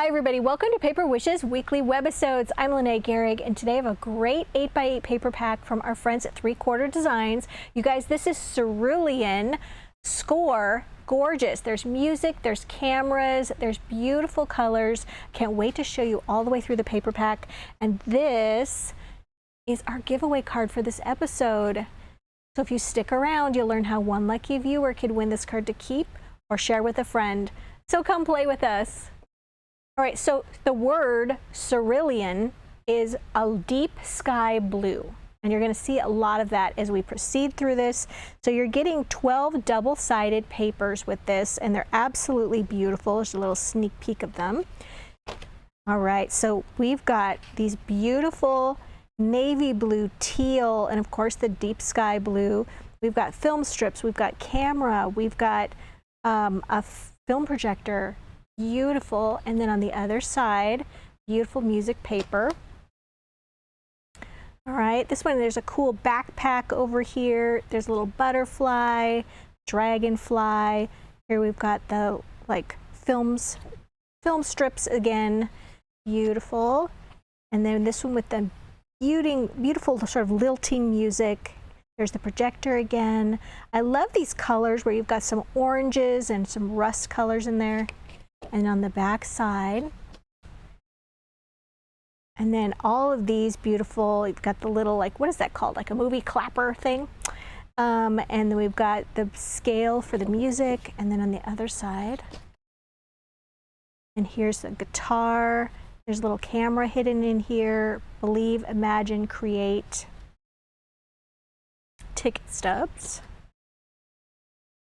Hi everybody, welcome to Paper Wishes weekly webisodes. I'm Lene Gehrig, and today I have a great 8x8 paper pack from our friends at 3/4 Designs. You guys, this is Cerulean Score. Gorgeous. There's music, there's cameras, there's beautiful colors. Can't wait to show you all the way through the paper pack. And this is our giveaway card for this episode. So if you stick around, you'll learn how one lucky viewer could win this card to keep or share with a friend. So come play with us. All right, so the word cerulean is a deep sky blue, and you're going to see a lot of that as we proceed through this. So you're getting 12 double-sided papers with this, and they're absolutely beautiful. There's a little sneak peek of them. All right, so we've got these beautiful navy blue, teal, and of course the deep sky blue. We've got film strips, we've got camera, we've got a film projector. Beautiful. And then on the other side, beautiful music paper. All right, this one, there's a cool backpack over here. There's a little butterfly, dragonfly. Here we've got the film strips again. Beautiful. And then this one with the beautiful sort of lilting music. There's the projector again. I love these colors where you've got some oranges and some rust colors in there. And on the back side, and then all of these beautiful, you've got the little, what is that called, like a movie clapper thing, and then we've got the scale for the music, and then on the other side, and here's the guitar. There's a little camera hidden in here. Believe, imagine, create. Ticket stubs.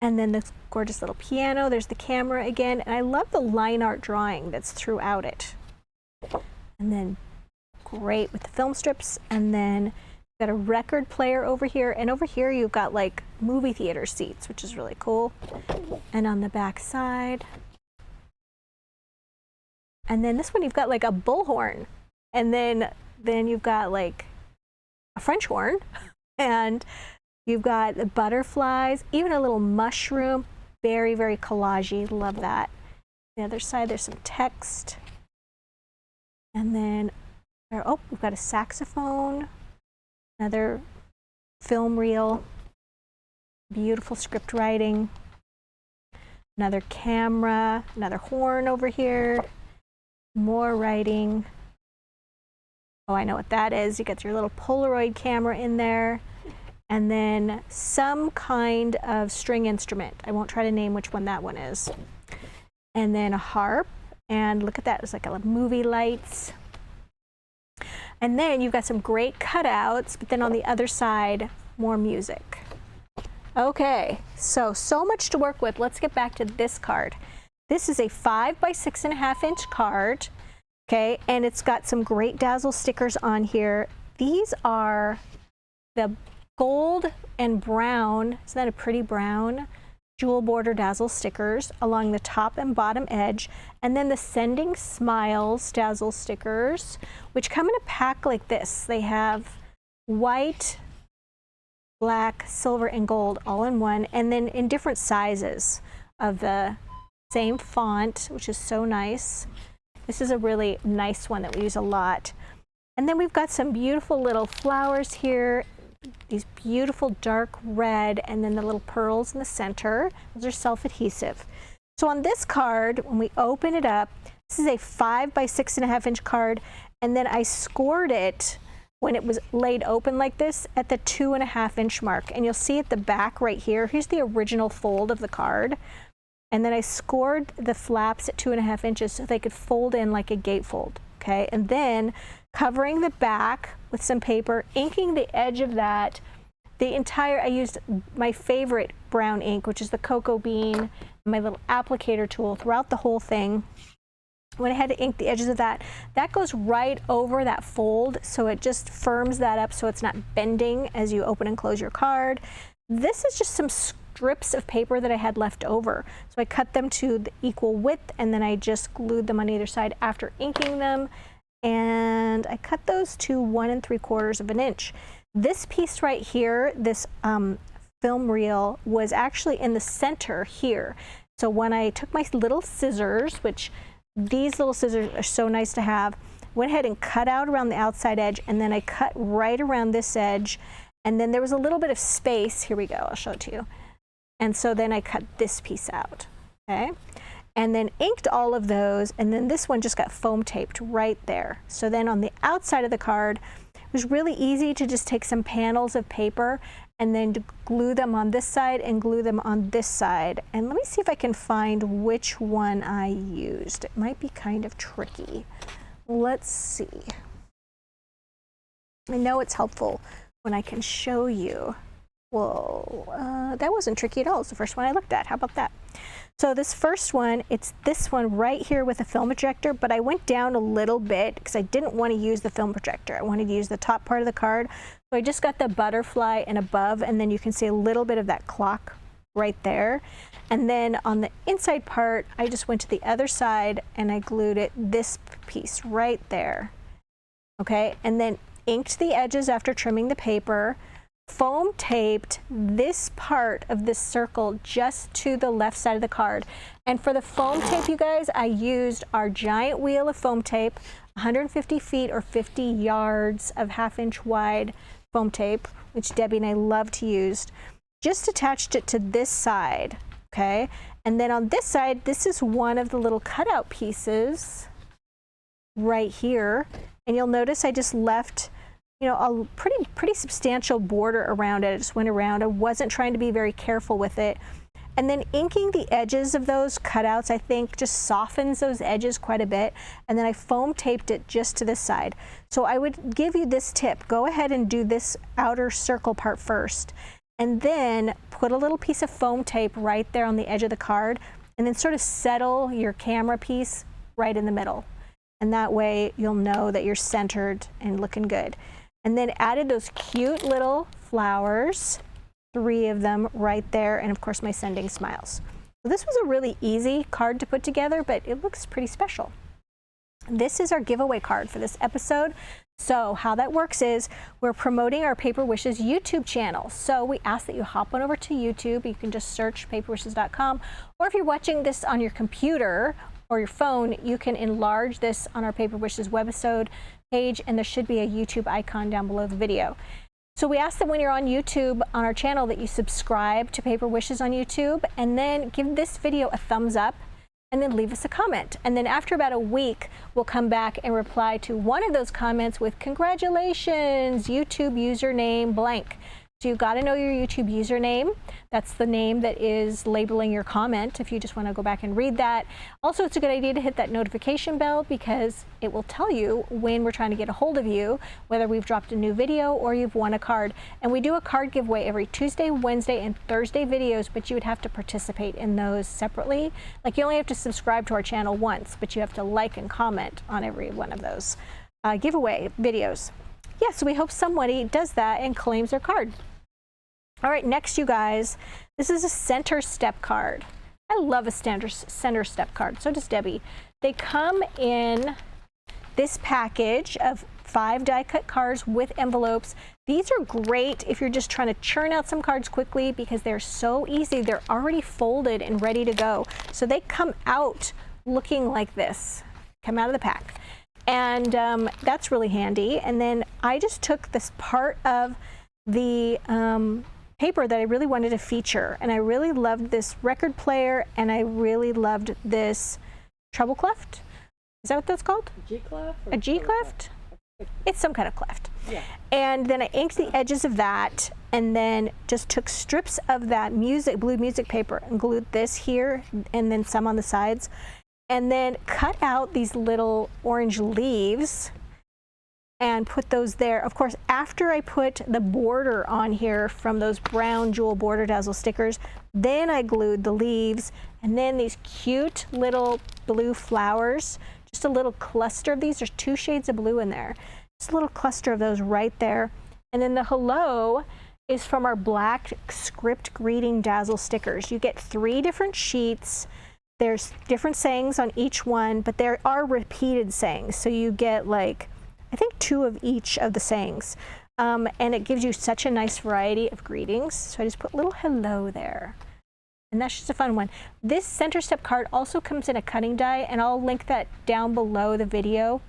And then this gorgeous little piano. There's the camera again. And I love the line art drawing that's throughout it. And then great with the film strips. And then you've got a record player over here. And over here you've got movie theater seats, which is really cool. And on the back side. And then this one you've got a bullhorn. And then you've got a French horn. And you've got the butterflies, even a little mushroom. Very, very collagey. Love that. The other side, there's some text. And then, oh, we've got a saxophone, another film reel, beautiful script writing, another camera, another horn over here, more writing. Oh, I know what that is. You got your little Polaroid camera in there. And then some kind of string instrument. I won't try to name which one that one is. And then a harp. And look at that, it's like a movie lights. And then you've got some great cutouts, but then on the other side, more music. Okay, so much to work with. Let's get back to this card. This is a 5 by 6.5 inch card. Okay, and it's got some great Dazzle stickers on here. These are the gold and brown, isn't that a pretty brown, jewel border Dazzle stickers along the top and bottom edge, and then the Sending Smiles Dazzle stickers, which come in a pack like this. They have white, black, silver, and gold all in one, and then in different sizes of the same font, which is so nice. This is a really nice one that we use a lot. And then we've got some beautiful little flowers here. These beautiful dark red, and then the little pearls in the center. Those are self-adhesive. So on this card, when we open it up, this is a 5 by 6.5 inch card, and then I scored it when it was laid open like this at the 2.5 inch mark. And you'll see at the back right here, here's the original fold of the card. And then I scored the flaps at 2.5 inches so they could fold in like a gatefold. Okay, and then covering the back with some paper, inking the edge of that. I used my favorite brown ink, which is the cocoa bean, my little applicator tool throughout the whole thing. Went ahead to ink the edges of that. That goes right over that fold, so it just firms that up so it's not bending as you open and close your card. This is just some strips of paper that I had left over. So I cut them to the equal width, and then I just glued them on either side after inking them. And I cut those to 1 3/4 inch. This piece right here, this film reel, was actually in the center here. So when I took my little scissors, which These little scissors are so nice to have. Went ahead and cut out around the outside edge, and then I cut right around this edge, and then there was a little bit of space. Here we go, I'll show it to you. And so then I cut this piece out, okay? And then inked all of those, and then this one just got foam taped right there. So then on the outside of the card, it was really easy to just take some panels of paper and then to glue them on this side and glue them on this side. And let me see if I can find which one I used. It might be kind of tricky. Let's see. I know it's helpful when I can show you. Whoa, that wasn't tricky at all. It's the first one I looked at. How about that? So this first one, it's this one right here with a film projector, but I went down a little bit because I didn't want to use the film projector. I wanted to use the top part of the card. So I just got the butterfly and above, and then you can see a little bit of that clock right there. And then on the inside part, I just went to the other side and I glued it, this piece right there. Okay, and then inked the edges after trimming the paper, foam taped this part of this circle just to the left side of the card. And for the foam tape, you guys, I used our giant wheel of foam tape, 150 feet or 50 yards of 1/2 inch wide foam tape, which Debbie and I love to use. Just attached it to this side, okay? And then on this side, this is one of the little cutout pieces right here. And you'll notice I just left, you know, a pretty substantial border around it. I just went around. I wasn't trying to be very careful with it. And then inking the edges of those cutouts, I think, just softens those edges quite a bit. And then I foam taped it just to this side. So I would give you this tip. Go ahead and do this outer circle part first. And then put a little piece of foam tape right there on the edge of the card. And then sort of settle your camera piece right in the middle. And that way you'll know that you're centered and looking good. And then added those cute little flowers, 3 of them right there, and of course my sending smiles. So this was a really easy card to put together, but it looks pretty special. This is our giveaway card for this episode. So how that works is we're promoting our Paper Wishes YouTube channel. So we ask that you hop on over to YouTube. You can just search paperwishes.com, or if you're watching this on your computer or your phone, you can enlarge this on our Paper Wishes webisode page, and there should be a YouTube icon down below the video. So we ask that when you're on YouTube on our channel that you subscribe to Paper Wishes on YouTube, and then give this video a thumbs up, and then leave us a comment. And then after about a week, we'll come back and reply to one of those comments with congratulations, YouTube username blank. So you've got to know your YouTube username. That's the name that is labeling your comment if you just want to go back and read that. Also, it's a good idea to hit that notification bell because it will tell you when we're trying to get a hold of you, whether we've dropped a new video or you've won a card. And we do a card giveaway every Tuesday, Wednesday, and Thursday videos, but you would have to participate in those separately. Like you only have to subscribe to our channel once, but you have to like and comment on every one of those giveaway videos. Yes, we hope somebody does that and claims their card. All right, next, you guys, this is a center step card. I love a center step card. So does Debbie. They come in this package of 5 die-cut cards with envelopes. These are great if you're just trying to churn out some cards quickly because they're so easy. They're already folded and ready to go. So they come out looking like this, come out of the pack. And that's really handy. And then I just took this part of the paper that I really wanted to feature, and I really loved this record player, and I really loved this treble cleft. Is that what that's called? A G cleft? A G cleft? It's some kind of cleft. Yeah. And then I inked the edges of that, and then just took strips of that blue music paper and glued this here, and then some on the sides, and then cut out these little orange leaves and put those there. Of course, after I put the border on here from those brown jewel border dazzle stickers, then I glued the leaves, and then these cute little blue flowers, just a little cluster of these. There's 2 shades of blue in there. Just a little cluster of those right there. And then the hello is from our black script greeting dazzle stickers. You get 3 different sheets. There's different sayings on each one, but there are repeated sayings. So you get like, I think 2 of each of the sayings. And it gives you such a nice variety of greetings. So I just put little hello there. And that's just a fun one. This center step card also comes in a cutting die, and I'll link that down below the video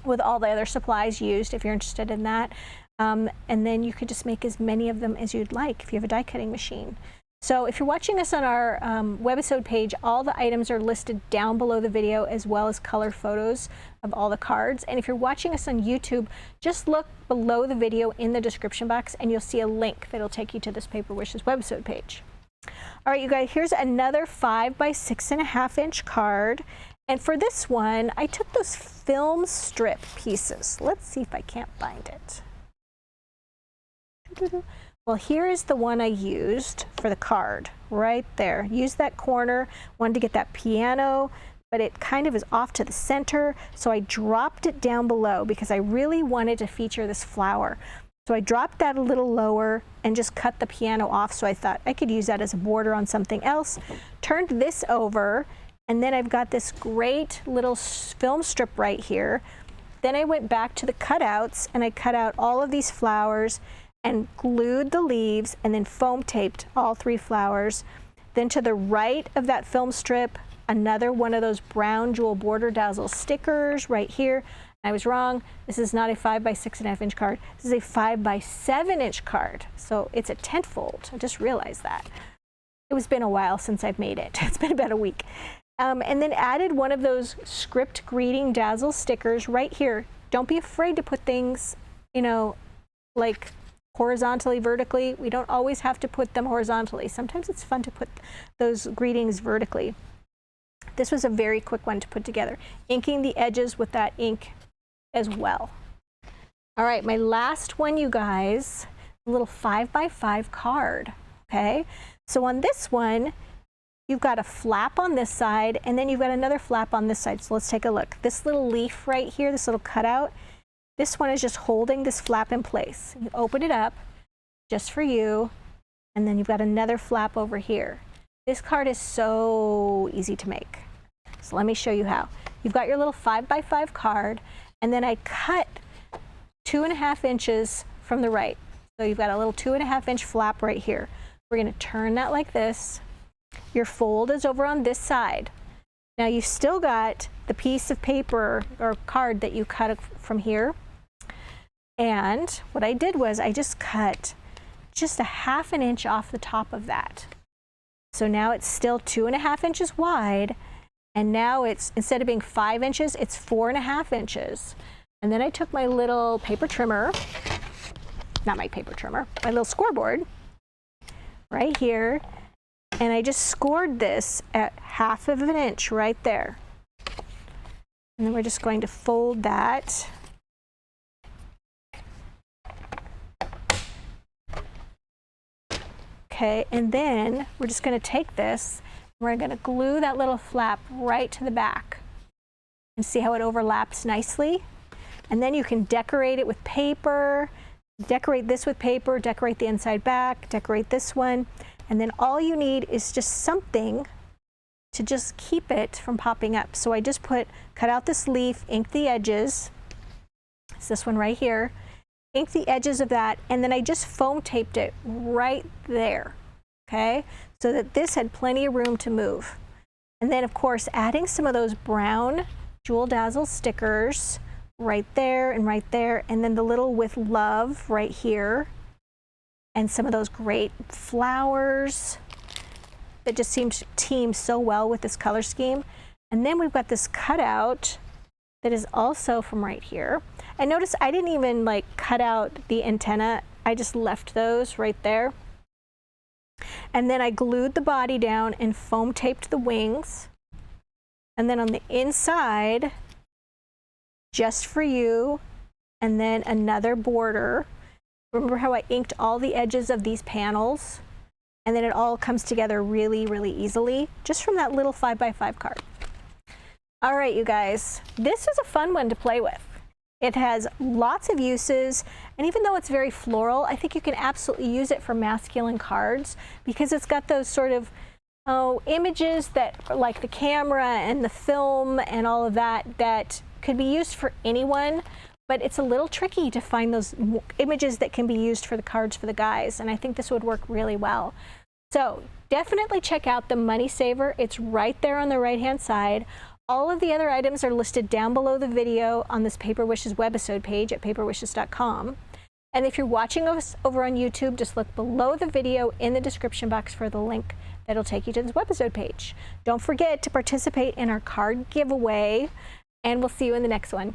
with all the other supplies used if you're interested in that. And then you could just make as many of them as you'd like if you have a die cutting machine. So if you're watching us on our webisode page, all the items are listed down below the video, as well as color photos of all the cards. And if you're watching us on YouTube, just look below the video in the description box and you'll see a link that'll take you to this Paper Wishes webisode page. All right, you guys, here's another 5 by 6.5 inch card. And for this one, I took those film strip pieces. Let's see if I can't find it. Well, here is the one I used for the card, right there. Use that corner, wanted to get that piano, but it kind of is off to the center, so I dropped it down below because I really wanted to feature this flower. So I dropped that a little lower and just cut the piano off, so I thought I could use that as a border on something else. Turned this over, and then I've got this great little film strip right here. Then I went back to the cutouts and I cut out all of these flowers and glued the leaves and then foam taped all 3 flowers. Then to the right of that film strip, another one of those brown jewel border dazzle stickers right here. I was wrong. This is not a 5 by 6.5 inch card. This is a 5 by 7 inch card. So it's a tentfold. I just realized that. It was been a while since I've made it. It's been about a week. And then added one of those script greeting dazzle stickers right here. Don't be afraid to put things, you know, like horizontally, vertically. We don't always have to put them horizontally. Sometimes it's fun to put those greetings vertically. This was a very quick one to put together. Inking the edges with that ink as well. All right, my last one, you guys, a little 5 by 5 card, okay? So on this one, you've got a flap on this side, and then you've got another flap on this side. So let's take a look. This little leaf right here, this little cutout, this one is just holding this flap in place. You open it up just for you, and then you've got another flap over here. This card is so easy to make. So let me show you how. You've got your little 5 by 5 card, and then I cut 2.5 inches from the right. So you've got a little 2.5 inch flap right here. We're going to turn that like this. Your fold is over on this side. Now you've still got the piece of paper or card that you cut from here. And what I did was I just cut just a 1/2 inch off the top of that. So now it's still 2.5 inches wide, and now it's, instead of being 5 inches, it's 4.5 inches. And then I took my little paper trimmer, not my paper trimmer, my little scoreboard right here, and I just scored this at 1/2 inch right there. And then we're just going to fold that. Okay, and then we're just going to take this, and we're going to glue that little flap right to the back. And see how it overlaps nicely? And then you can decorate it with paper, decorate this with paper, decorate the inside back, decorate this one. And then all you need is just something to just keep it from popping up. So I just cut out this leaf, inked the edges. It's this one right here. Ink the edges of that, and then I just foam taped it right there, okay? So that this had plenty of room to move. And then of course, adding some of those brown Jewel Dazzle stickers right there, and then the little with love right here, and some of those great flowers that just seem to team so well with this color scheme. And then we've got this cutout that is also from right here. And notice I didn't even like cut out the antenna. I just left those right there. And then I glued the body down and foam taped the wings. And then on the inside, just for you, and then another border. Remember how I inked all the edges of these panels? And then it all comes together really, really easily, just from that little 5 by 5 card. All right, you guys, this is a fun one to play with. It has lots of uses, and even though it's very floral, I think you can absolutely use it for masculine cards because it's got those sort of images that, like the camera and the film and all of that, that could be used for anyone, but it's a little tricky to find those images that can be used for the cards for the guys, and I think this would work really well. So definitely check out the Money Saver. It's right there on the right-hand side. All of the other items are listed down below the video on this Paper Wishes webisode page at paperwishes.com. And if you're watching us over on YouTube, just look below the video in the description box for the link that'll take you to this webisode page. Don't forget to participate in our card giveaway, and we'll see you in the next one.